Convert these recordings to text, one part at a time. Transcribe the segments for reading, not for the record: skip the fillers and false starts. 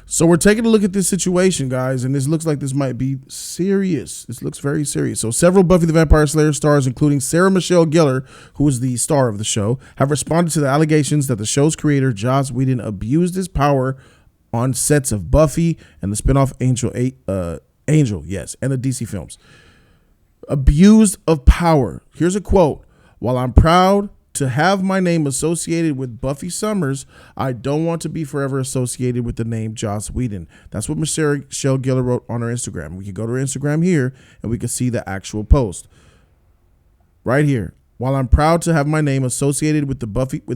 So we're taking a look at this situation, guys, and this looks like this might be serious. This looks very serious. So several Buffy the Vampire Slayer stars, including Sarah Michelle Gellar, who is the star of the show, have responded to the allegations that the show's creator, Joss Whedon, abused his power on sets of Buffy and the spinoff Angel, and the DC films. Abused of power. Here's a quote. "While I'm proud to have my name associated with Buffy Summers, I don't want to be forever associated with the name Joss Whedon." That's what Michelle Gellar wrote on her Instagram. We can go to her Instagram here and we can see the actual post right here. "While I'm proud to have my name associated with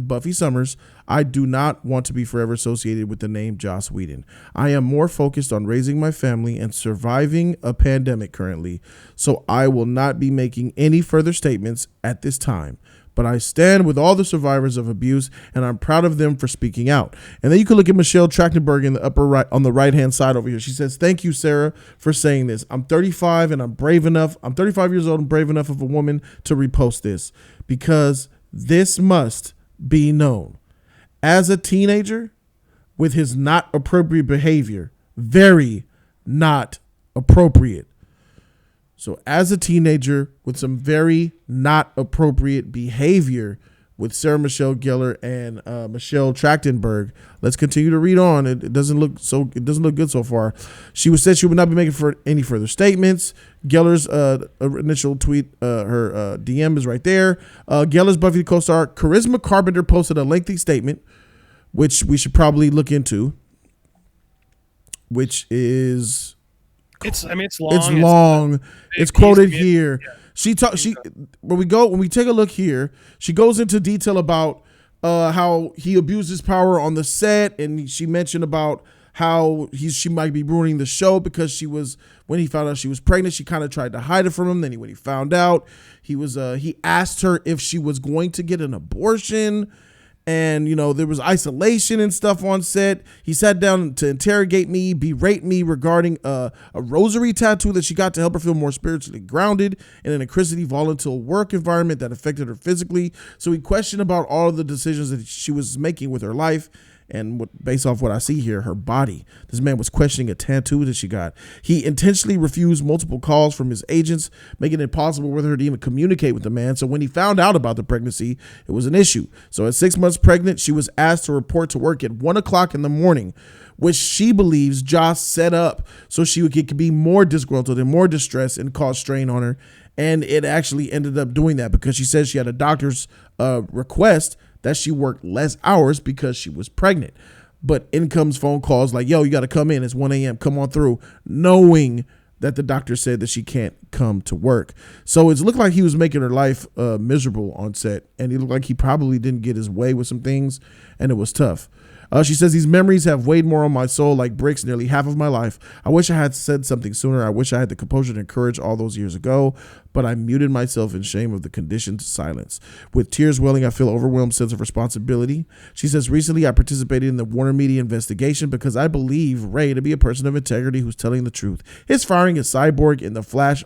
Buffy Summers, I do not want to be forever associated with the name Joss Whedon. I am more focused on raising my family and surviving a pandemic currently, so I will not be making any further statements at this time. But I stand with all the survivors of abuse, and I'm proud of them for speaking out." And then you can look at Michelle Trachtenberg in the upper right, on the right-hand side over here. She says, "Thank you, Sarah, for saying this. I'm 35 and I'm brave enough. I'm 35 years old and brave enough of a woman to repost this because this must be known. As a teenager with his not appropriate behavior, very not appropriate." So as a teenager with some very not appropriate behavior with Sarah Michelle Gellar and Michelle Trachtenberg. Let's continue to read on. It doesn't look good so far. She said she would not be making any further statements. Gellar's initial tweet, her DM is right there. Gellar's Buffy co-star Charisma Carpenter posted a lengthy statement, which we should probably look into, which is... It's long. It's long. It's quoted here. Yeah. When we take a look here, she goes into detail about how he abused his power on the set, and she mentioned about how she might be ruining the show because when he found out she was pregnant, she kind of tried to hide it from him. Then when he found out, he asked her if she was going to get an abortion. And, there was isolation and stuff on set. He sat down to interrogate me, berate me regarding a rosary tattoo that she got to help her feel more spiritually grounded in an increasingly volatile work environment that affected her physically. So he questioned about all of the decisions that she was making with her life. And based off what I see here, her body. This man was questioning a tattoo that she got. He intentionally refused multiple calls from his agents, making it impossible for her to even communicate with the man. So when he found out about the pregnancy, it was an issue. So at 6 months pregnant, she was asked to report to work at 1 o'clock in the morning, which she believes Joss set up so she could be more disgruntled and more distressed and cause strain on her. And it actually ended up doing that because she says she had a doctor's request that she worked less hours because she was pregnant. But in comes phone calls like, "Yo, you got to come in. It's 1 a.m. Come on through," knowing that the doctor said that she can't come to work. So it's looked like he was making her life miserable on set, and it looked like he probably didn't get his way with some things, and it was tough. She says, "These memories have weighed more on my soul like bricks nearly half of my life. I wish I had said something sooner. I wish I had the composure and courage all those years ago, but I muted myself in shame of the conditioned silence. With tears welling, I feel overwhelmed sense of responsibility." She says, "Recently, I participated in the Warner Media investigation because I believe Ray to be a person of integrity who's telling the truth. His firing as Cyborg in The Flash,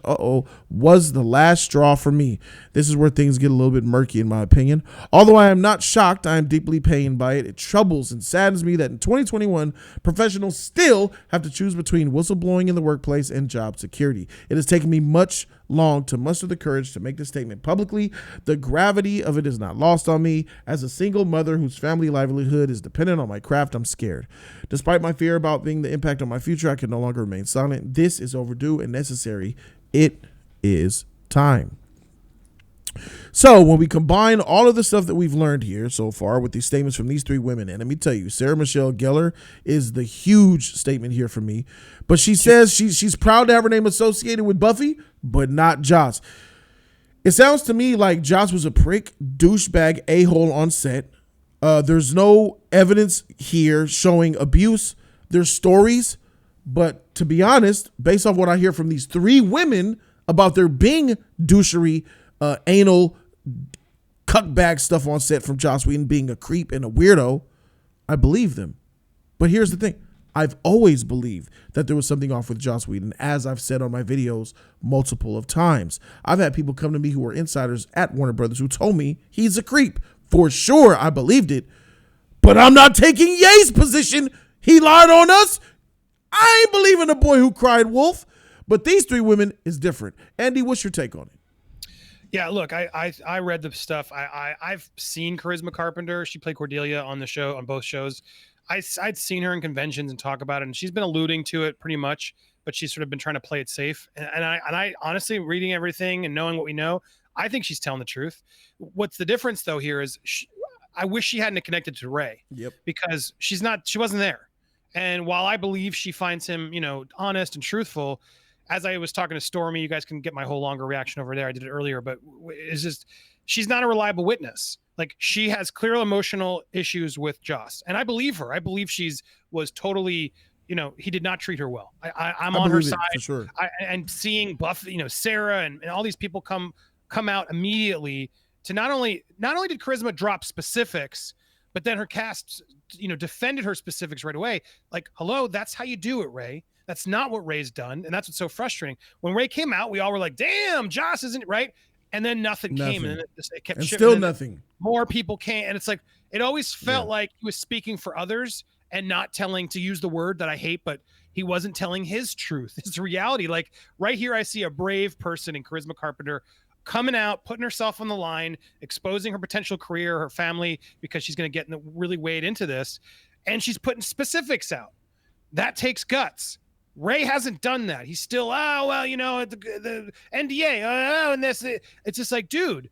was the last straw for me. This is where things get a little bit murky in my opinion. Although I am not shocked, I am deeply pained by it. It troubles and saddens me that in 2021, professionals still have to choose between whistleblowing in the workplace and job security. It has taken me much long to muster the courage to make this statement publicly. The gravity of it is not lost on me. As a single mother whose family livelihood is dependent on my craft, I'm scared. Despite my fear about being the impact on my future, I can no longer remain silent. This is overdue and necessary. It is time." So when we combine all of the stuff that we've learned here so far with these statements from these three women, and let me tell you, Sarah Michelle Gellar is the huge statement here for me. But she says she's proud to have her name associated with Buffy, but not Joss. It sounds to me like Joss was a prick, douchebag, a-hole on set. There's no evidence here showing abuse. There's stories, but to be honest, based off what I hear from these three women about there being douchery, anal cuckbag stuff on set from Joss Whedon being a creep and a weirdo, I believe them. But here's the thing. I've always believed that there was something off with Joss Whedon, as I've said on my videos multiple of times. I've had people come to me who are insiders at Warner Brothers who told me he's a creep. For sure, I believed it. But I'm not taking Ye's position. He lied on us. I ain't believing the boy who cried wolf. But these three women is different. Andy, what's your take on it? Yeah, look, I read the stuff. I've seen Charisma Carpenter. She played Cordelia on the show, on both shows. I'd seen her in conventions and talk about it, and she's been alluding to it pretty much, but she's sort of been trying to play it safe. And I honestly, reading everything and knowing what we know, I think she's telling the truth. What's the difference though here is I wish she hadn't connected to Ray. Yep. Because she wasn't there. And while I believe she finds him, honest and truthful, as I was talking to Stormy, you guys can get my whole longer reaction over there. I did it earlier, but it's just, she's not a reliable witness. Like, she has clear emotional issues with Joss, and I believe her. I believe was totally, he did not treat her well. I'm on her side. For sure. And seeing Buffy, Sarah and all these people come out immediately to not only did Charisma drop specifics, but then her cast, defended her specifics right away. Like, hello, that's how you do it, Ray. That's not what Ray's done. And that's what's so frustrating. When Ray came out, we all were like, damn, Joss isn't right. And then nothing came. And it kept shifting. Still nothing. More people came. And it's like, it always felt like he was speaking for others and not telling, to use the word that I hate, but he wasn't telling his truth, his reality. Like, right here, I see a brave person in Charisma Carpenter coming out, putting herself on the line, exposing her potential career, her family, because she's going to get really wade into this. And she's putting specifics out. That takes guts. Ray hasn't done that. He's still, the NDA, and this. It's just like, dude,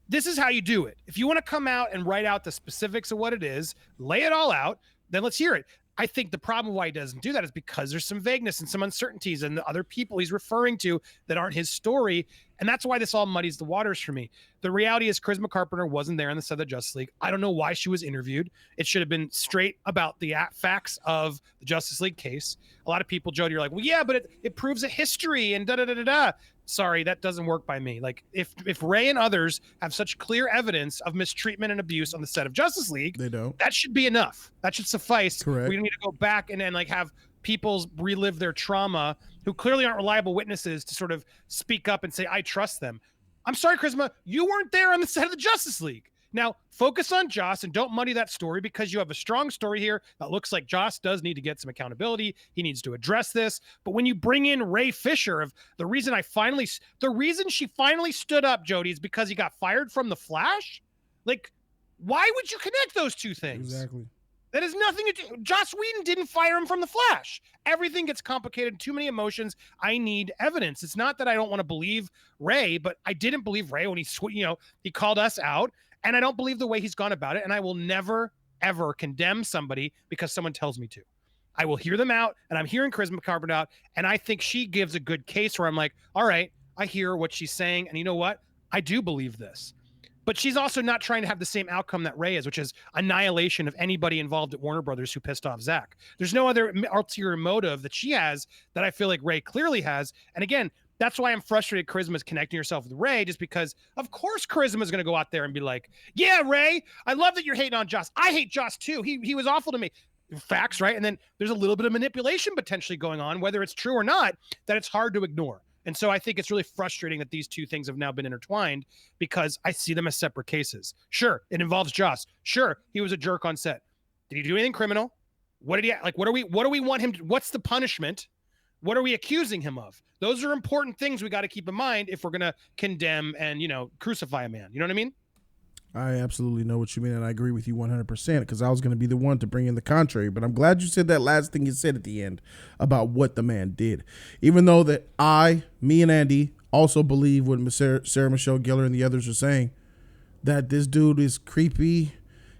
this is how you do it. If you want to come out and write out the specifics of what it is, lay it all out, then let's hear it. I think the problem why he doesn't do that is because there's some vagueness and some uncertainties and the other people he's referring to that aren't his story. And that's why this all muddies the waters for me. The reality is Charisma Carpenter wasn't there on the set of the Justice League. I don't know why she was interviewed. It should have been straight about the facts of the Justice League case. A lot of people, Jody, are like, well, yeah, but it proves a history and da-da-da-da-da. Sorry, that doesn't work by me. Like, if Ray and others have such clear evidence of mistreatment and abuse on the set of Justice League, they don't. That should be enough. That should suffice. Correct. We don't need to go back and then have people relive their trauma who clearly aren't reliable witnesses to sort of speak up and say, I trust them. I'm sorry, Charisma, you weren't there on the set of the Justice League. Now, focus on Joss and don't muddy that story, because you have a strong story here that looks like Joss does need to get some accountability. He needs to address this. But when you bring in Ray Fisher, the reason she finally stood up, Jody, is because he got fired from The Flash. Like, why would you connect those two things? Exactly. That has nothing to do. Joss Whedon didn't fire him from The Flash. Everything gets complicated. Too many emotions. I need evidence. It's not that I don't want to believe Ray, but I didn't believe Ray when he called us out. And I don't believe the way he's gone about it. And I will never, ever condemn somebody because someone tells me to. I will hear them out, and I'm hearing Charisma Carpenter out, and I think she gives a good case where I'm like, all right, I hear what she's saying, and you know what? I do believe this. But she's also not trying to have the same outcome that Ray is, which is annihilation of anybody involved at Warner Brothers who pissed off Zach. There's no other ulterior motive that she has that I feel like Ray clearly has. And again, that's why I'm frustrated Charisma's connecting herself with Ray, just because, of course, Charisma's going to go out there and be like, yeah, Ray, I love that you're hating on Joss. I hate Joss, too. He was awful to me. Facts, right? And then there's a little bit of manipulation potentially going on, whether it's true or not, that it's hard to ignore. And so I think it's really frustrating that these two things have now been intertwined, because I see them as separate cases. Sure, it involves Joss. Sure, he was a jerk on set. Did he do anything criminal? What did he like? What do we want him to, what's the punishment? What are we accusing him of? Those are important things we got to keep in mind if we're going to condemn and, crucify a man. You know what I mean? I absolutely know what you mean, and I agree with you 100%, because I was going to be the one to bring in the contrary. But I'm glad you said that last thing you said at the end about what the man did. Even though that me and Andy also believe what Sarah Michelle Gellar and the others are saying, that this dude is creepy.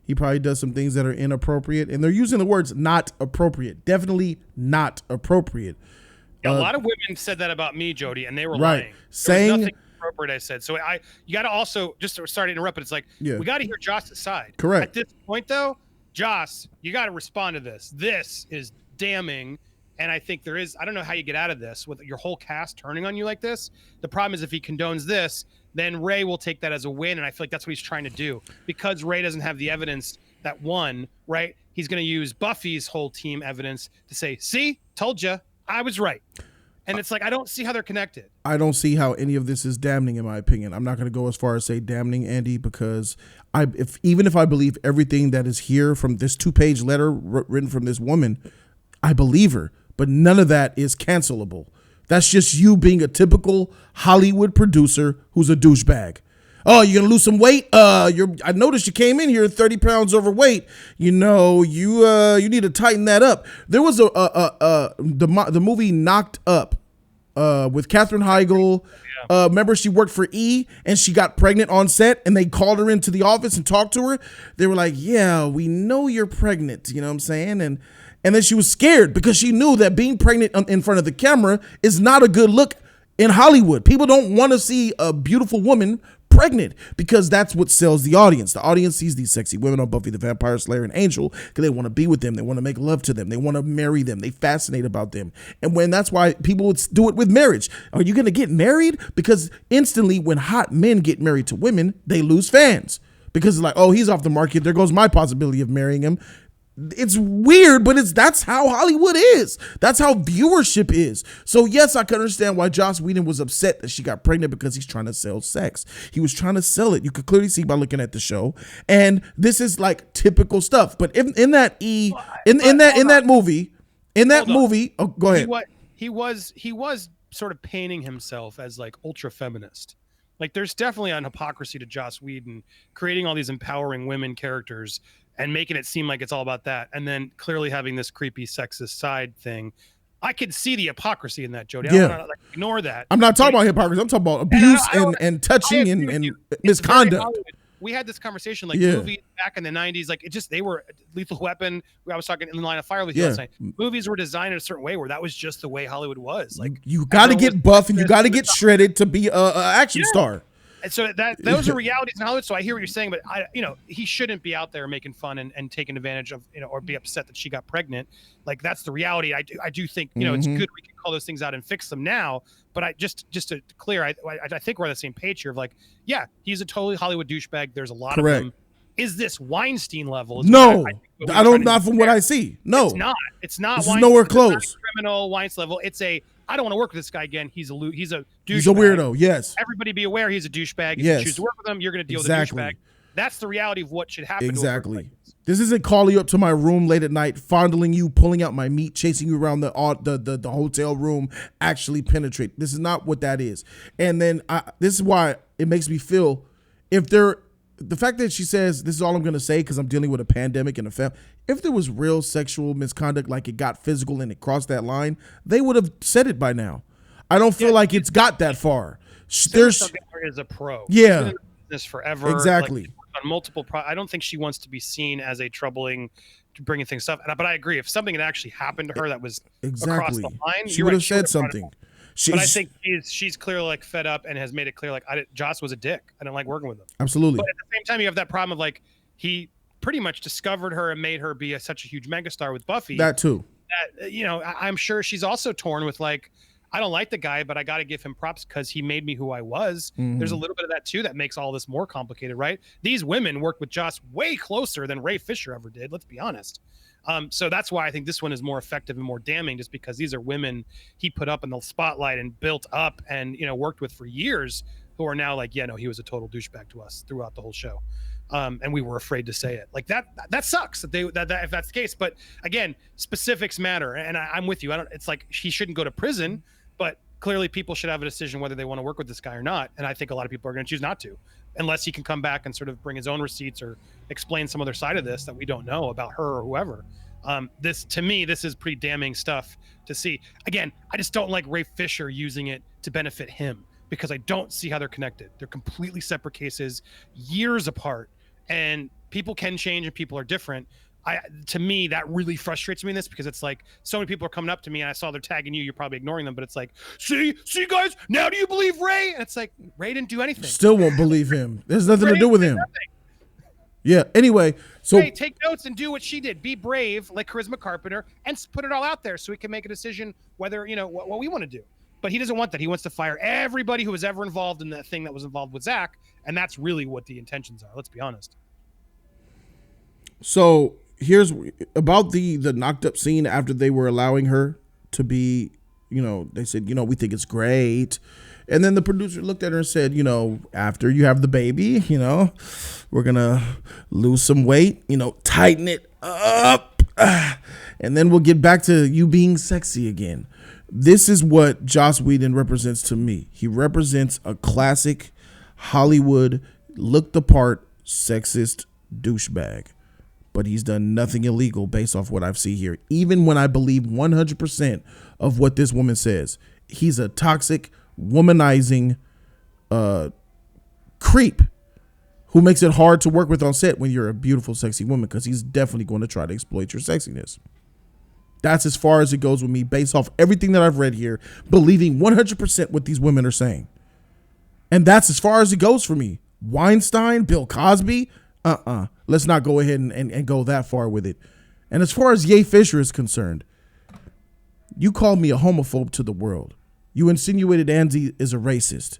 He probably does some things that are inappropriate, and they're using the words not appropriate. Definitely not appropriate. A lot of women said that about me, Jody, and they were right. lying. Saying nothing appropriate, I said. So you got to also, just sorry to interrupt, but it's like, we got to hear Joss's side. Correct. At this point, though, Joss, you got to respond to this. This is damning, and I think there is, I don't know how you get out of this with your whole cast turning on you like this. The problem is if he condones this, then Ray will take that as a win, and I feel like that's what he's trying to do. Because Ray doesn't have the evidence that won, right? He's going to use Buffy's whole team evidence to say, see, told you. I was right. And it's like, I don't see how they're connected. I don't see how any of this is damning, in my opinion. I'm not going to go as far as say damning, Andy, because even if I believe everything that is here from this 2-page letter written from this woman, I believe her. but none of that is cancelable. That's just you being a typical Hollywood producer who's a douchebag. Oh, you're gonna lose some weight. I noticed you came in here 30 pounds overweight. You need to tighten that up. There was the movie Knocked Up with Katherine Heigl. Remember, she worked for E! And she got pregnant on set, and they called her into the office and talked to her. They were like, "Yeah, we know you're pregnant." You know what I'm saying? And then she was scared because she knew that being pregnant in front of the camera is not a good look in Hollywood. People don't want to see a beautiful woman pregnant because that's what sells the audience. The audience sees these sexy women on Buffy the Vampire Slayer and Angel because they want to be with them. They want to make love to them. They want to marry them. They fascinate about them. And that's why people would do it with marriage. Are you going to get married? Because instantly when hot men get married to women, they lose fans because it's like, oh, he's off the market. There goes my possibility of marrying him. It's weird, but that's how Hollywood is. That's how viewership is. So yes, I can understand why Joss Whedon was upset that she got pregnant because he's trying to sell sex. He was trying to sell it. You could clearly see by looking at the show. And this is like typical stuff. But in that movie, oh, go ahead. He was sort of painting himself as like ultra feminist. Like there's definitely an hypocrisy to Joss Whedon creating all these empowering women characters and making it seem like it's all about that, and then clearly having this creepy sexist side thing. I could see the hypocrisy in that, Jody. I don't want to ignore that. I'm not talking about hypocrisy. I'm talking about abuse and touching and misconduct. We had this conversation, like movies back in the 90s, like they were Lethal Weapon. I was talking In Line of Fire with you last night. Movies were designed in a certain way where that was just the way Hollywood was. Like you got to get buff and you got to get shredded to be a action star. And so those are realities in Hollywood. So I hear what you're saying, but he shouldn't be out there making fun and taking advantage of, or be upset that she got pregnant. Like that's the reality. I do think, it's good we can call those things out and fix them now. But I just to clear, I think we're on the same page here of like, yeah, he's a totally Hollywood douchebag. There's a lot of them. Is this Weinstein level? No, I don't, not from what I see. No, it's not. This is nowhere close. Criminal Weinstein level. It's I don't want to work with this guy again. He's a douchebag. He's a weirdo. Yes. Everybody be aware he's a douchebag. If you choose to work with him, you're going to deal with a douchebag. That's the reality of what should happen. Exactly. This isn't calling you up to my room late at night, fondling you, pulling out my meat, chasing you around the hotel room, actually penetrate. This is not what that is. And then this is why it makes me feel the fact that she says, this is all I'm going to say because I'm dealing with a pandemic and a family. If there was real sexual misconduct, like it got physical and it crossed that line, they would have said it by now. I don't feel like it's got that far. There's is a pro. Yeah. This forever. Exactly. Like, on multiple. I don't think she wants to be seen as a troubling, bringing things up. But I agree. If something had actually happened to her that was across the line, she would have said something. But I think she's clearly like fed up and has made it clear like Joss was a dick. I didn't like working with him. Absolutely. But at the same time, you have that problem of like he pretty much discovered her and made her be such a huge megastar with Buffy. That too. That I'm sure she's also torn with like, I don't like the guy, but I got to give him props because he made me who I was. Mm-hmm. There's a little bit of that too that makes all this more complicated, right? These women worked with Joss way closer than Ray Fisher ever did. Let's be honest. So that's why I think this one is more effective and more damning, just because these are women he put up in the spotlight and built up and worked with for years, who are now like, he was a total douchebag to us throughout the whole show. And we were afraid to say it. Like that sucks that if that's the case. But again, specifics matter, and I'm with you. It's like he shouldn't go to prison, but clearly people should have a decision whether they want to work with this guy or not. And I think a lot of people are going to choose not to, unless he can come back and sort of bring his own receipts or explain some other side of this that we don't know about her or whoever. This is pretty damning stuff to see. Again, I just don't like Ray Fisher using it to benefit him, because I don't see how they're connected. They're completely separate cases, years apart, and people can change and people are different. To me, that really frustrates me in this, because it's like so many people are coming up to me and I saw they're tagging you. You're probably ignoring them, but it's like, see guys, now do you believe Ray? And it's like, Ray didn't do anything. Still won't believe him. There's nothing to do with him. Yeah. Anyway, so Ray, take notes and do what she did. Be brave, like Charisma Carpenter, and put it all out there so we can make a decision whether what we want to do. But he doesn't want that. He wants to fire everybody who was ever involved in that thing that was involved with Zach, and that's really what the intentions are. Let's be honest. So here's about the knocked up scene after they were allowing her to be, they said, we think it's great. And then the producer looked at her and said, after you have the baby, we're going to lose some weight, tighten it up. and then we'll get back to you being sexy again. This is what Joss Whedon represents to me. He represents a classic Hollywood look the part sexist douchebag, but he's done nothing illegal based off what I've seen here. Even when I believe 100% of what this woman says, he's a toxic, womanizing creep who makes it hard to work with on set when you're a beautiful, sexy woman, because he's definitely going to try to exploit your sexiness. That's as far as it goes with me based off everything that I've read here, believing 100% what these women are saying. And that's as far as it goes for me. Weinstein, Bill Cosby, let's not go ahead and go that far with it. And as far as Ye Fisher is concerned, you called me a homophobe to the world. You insinuated Andy is a racist.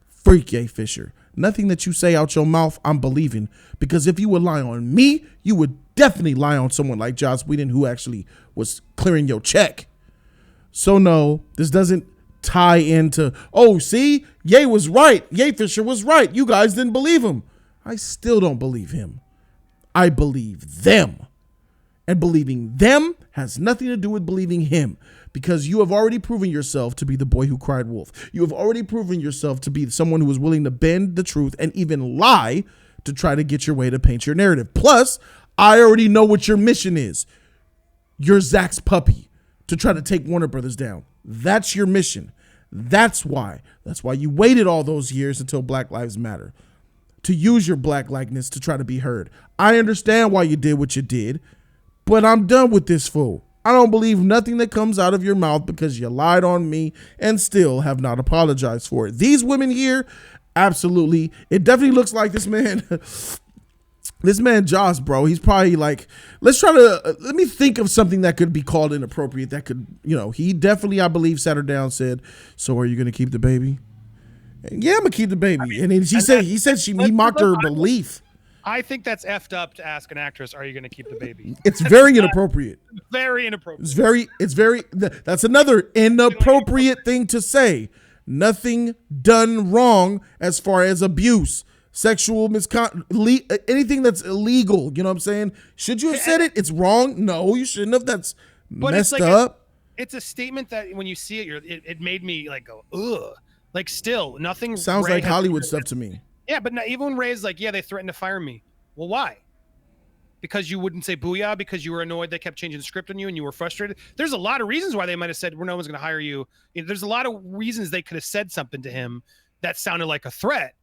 Freak Ye Fisher. Nothing that you say out your mouth, I'm believing. Because if you would lie on me, you would definitely lie on someone like Joss Whedon, who actually was clearing your check. So no, this doesn't tie into, oh, see, Ye was right. Ye Fisher was right. You guys didn't believe him. I still don't believe him. I believe them. And believing them has nothing to do with believing him, because you have already proven yourself to be the boy who cried wolf. You have already proven yourself to be someone who is willing to bend the truth and even lie to try to get your way to paint your narrative. Plus, I already know what your mission is. You're Zach's puppy to try to take Warner Brothers down. That's your mission. That's why you waited all those years until Black Lives Matter, to use your black likeness to try to be heard. I understand why you did what you did, but I'm done with this fool. I don't believe nothing that comes out of your mouth because you lied on me and still have not apologized for it. These women here, absolutely. It definitely looks like this man, this man Joss, bro, he's probably like, let me think of something that could be called inappropriate that could, he definitely, I believe, sat her down and said, so are you going to keep the baby? And yeah, I'm going to keep the baby. I mean, and then he mocked her belief. I think that's effed up to ask an actress, are you going to keep the baby? It's very inappropriate. Very inappropriate. It's very, that's another inappropriate thing to say. Nothing done wrong as far as abuse, sexual misconduct, anything that's illegal. You know what I'm saying? Should you have said it? It's wrong. No, you shouldn't have. That's messed up. It's a statement that when you see it, it made me like go, ugh. Like still, nothing. Sounds like Hollywood stuff to me. Yeah, but not, even when Ray's like, yeah, they threatened to fire me. Well, why? Because you wouldn't say booyah, because you were annoyed they kept changing the script on you and you were frustrated. There's a lot of reasons why they might have said, well, no one's going to hire you. There's a lot of reasons they could have said something to him that sounded like a threat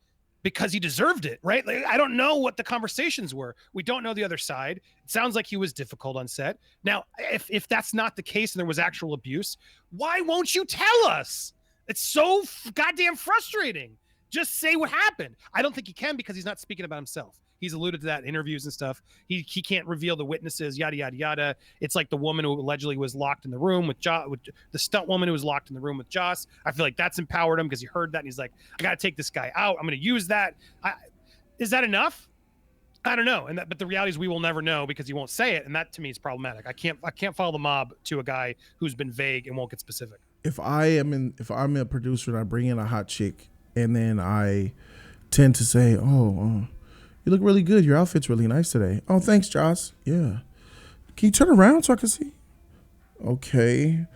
because he deserved it, right? Like, I don't know what the conversations were. We don't know the other side. It sounds like he was difficult on set. Now, if that's not the case and there was actual abuse, why won't you tell us? It's so goddamn frustrating. Just say what happened. I don't think he can because he's not speaking about himself. He's alluded to that in interviews and stuff. He can't reveal the witnesses, yada, yada, yada. It's like the woman who allegedly was locked in the room with the stunt woman who was locked in the room with Joss. I feel like that's empowered him because he heard that and he's like, I got to take this guy out. I'm going to use that. Is that enough? I don't know. But the reality is we will never know because he won't say it. And that to me is problematic. I can't follow the mob to a guy who's been vague and won't get specific. If I'm a producer and I bring in a hot chick, and then I tend to say, you look really good. Your outfit's really nice today. Oh, thanks, Joss. Yeah. Can you turn around so I can see? Okay.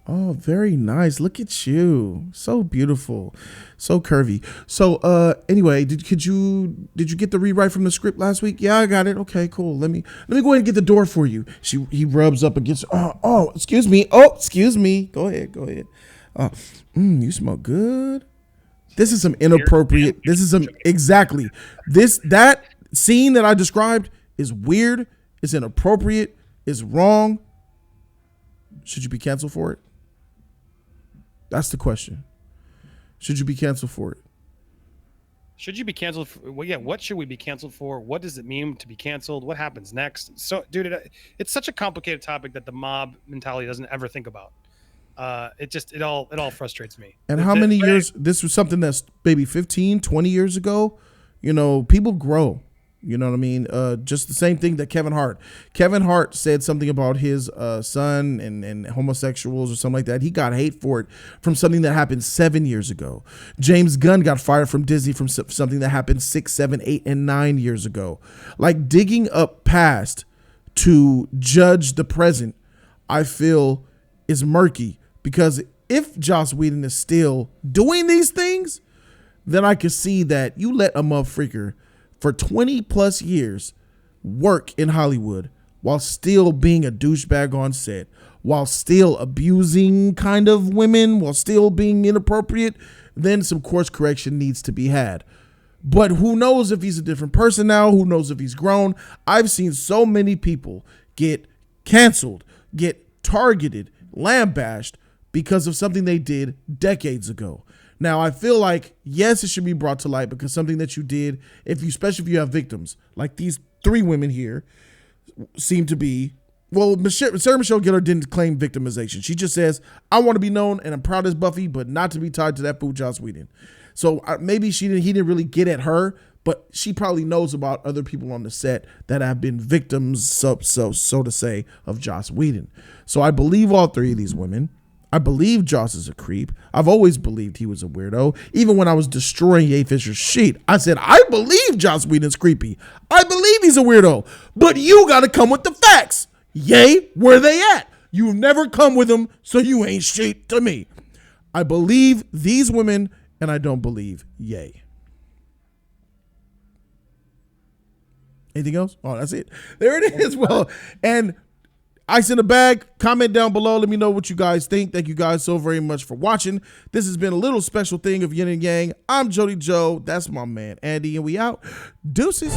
Oh, very nice. Look at you. So beautiful. So curvy. So anyway, did you get the rewrite from the script last week? Yeah, I got it. Okay, cool. Let me go ahead and get the door for you. He rubs up against, excuse me. Oh, excuse me. Go ahead. You smell good. This is some inappropriate. That scene that I described is weird. It's inappropriate. It's wrong. Should you be canceled for it? That's the question. Should you be canceled for it? Should you be canceled? What should we be canceled for? What does it mean to be canceled? What happens next? So, dude, it's such a complicated topic that the mob mentality doesn't ever think about. It all frustrates me. And how many years, this was something that's maybe 15, 20 years ago, people grow, you know what I mean? Just the same thing that Kevin Hart said something about his son and homosexuals or something like that. He got hate for it from something that happened 7 years ago. James Gunn got fired from Disney from something that happened 6, 7, 8, and 9 years ago. Like digging up past to judge the present, I feel is murky, because if Joss Whedon is still doing these things, then I could see that you let a motherfucker for 20 plus years work in Hollywood while still being a douchebag on set, while still abusing kind of women, while still being inappropriate, then some course correction needs to be had. But who knows if he's a different person now? Who knows if he's grown? I've seen so many people get canceled, get targeted, lambasted because of something they did decades ago. Now, I feel like, yes, it should be brought to light, because something that you did, especially if you have victims, like these 3 women here seem to be, well, Sarah Michelle Gellar didn't claim victimization. She just says, I want to be known and I'm proud as Buffy, but not to be tied to that fool Joss Whedon. So maybe he didn't really get at her, but she probably knows about other people on the set that have been victims, so to say, of Joss Whedon. So I believe all 3 of these women. I believe Joss is a creep. I've always believed he was a weirdo. Even when I was destroying Ye Fisher's sheet, I said, I believe Joss Whedon's creepy. I believe he's a weirdo. But you got to come with the facts. Ye, where they at? You've never come with them, so you ain't shit to me. I believe these women, and I don't believe Ye. Anything else? Oh, that's it. There it is. Well, and Ice in the bag. Comment down below. Let me know what you guys think. Thank you guys so very much for watching. This has been a little special thing of Yin and Yang. I'm Jody Joe. That's my man Andy, and we out. Deuces.